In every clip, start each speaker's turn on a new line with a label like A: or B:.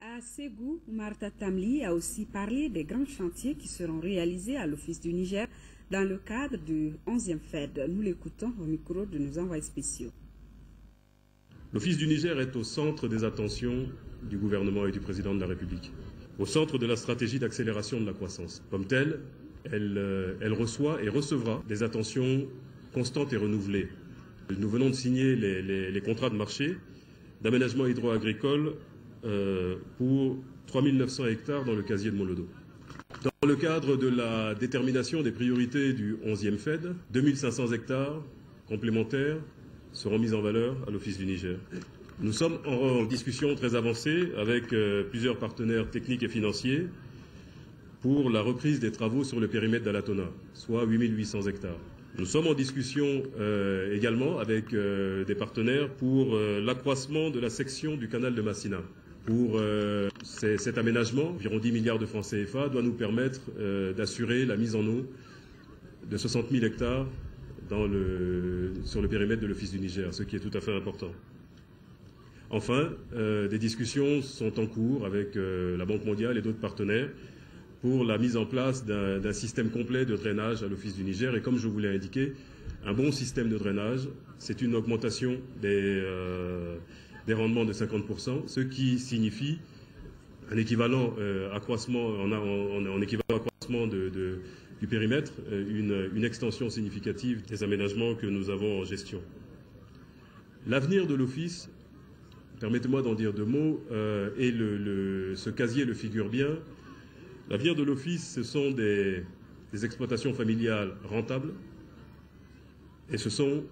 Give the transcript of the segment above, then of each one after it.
A: À Ségou, Martha Tamli a aussi parlé des grands chantiers qui seront réalisés à l'Office du Niger dans le cadre du 11e FED. Nous l'écoutons au micro de nos envoyés spéciaux.
B: L'Office du Niger est au centre des attentions du gouvernement et du président de la République, au centre de la stratégie d'accélération de la croissance. Comme telle, elle reçoit et recevra des attentions constantes et renouvelées. Nous venons de signer les contrats de marché d'aménagement hydro-agricole pour 3 900 hectares dans le casier de Molodo. Dans le cadre de la détermination des priorités du 11e FED, 2500 hectares complémentaires seront mis en valeur à l'Office du Niger. Nous sommes en discussion très avancée avec plusieurs partenaires techniques et financiers pour la reprise des travaux sur le périmètre d'Alatona, soit 8800 hectares. Nous sommes en discussion également avec des partenaires pour l'accroissement de la section du canal de Massina. Pour cet aménagement, environ 10 milliards de francs CFA doit nous permettre d'assurer la mise en eau de 60 000 hectares sur le périmètre de l'Office du Niger, ce qui est tout à fait important. Enfin, des discussions sont en cours avec la Banque mondiale et d'autres partenaires pour la mise en place d'un système complet de drainage à l'Office du Niger. Et comme je vous l'ai indiqué, un bon système de drainage, c'est une augmentation des rendements de 50%, ce qui signifie un équivalent accroissement, en équivalent accroissement du périmètre, une extension significative des aménagements que nous avons en gestion. L'avenir de l'Office, permettez-moi d'en dire deux mots, et ce casier le figure bien. L'avenir de l'Office, ce sont des exploitations familiales rentables et ce sont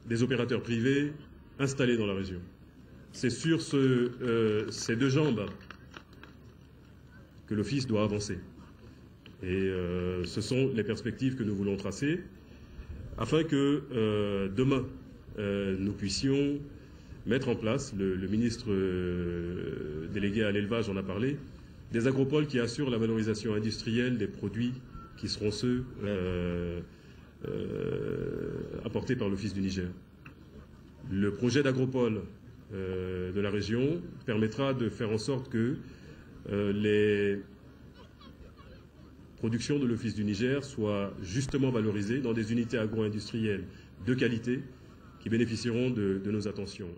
B: des opérateurs privés installés dans la région. C'est sur ces deux jambes que l'Office doit avancer. Et ce sont les perspectives que nous voulons tracer afin que demain, nous puissions mettre en place, le ministre délégué à l'élevage en a parlé, des agropoles qui assurent la valorisation industrielle des produits qui seront ceux apportés par l'Office du Niger. Le projet d'agropole de la région permettra de faire en sorte que les productions de l'Office du Niger soient justement valorisées dans des unités agro-industrielles de qualité qui bénéficieront de nos attentions.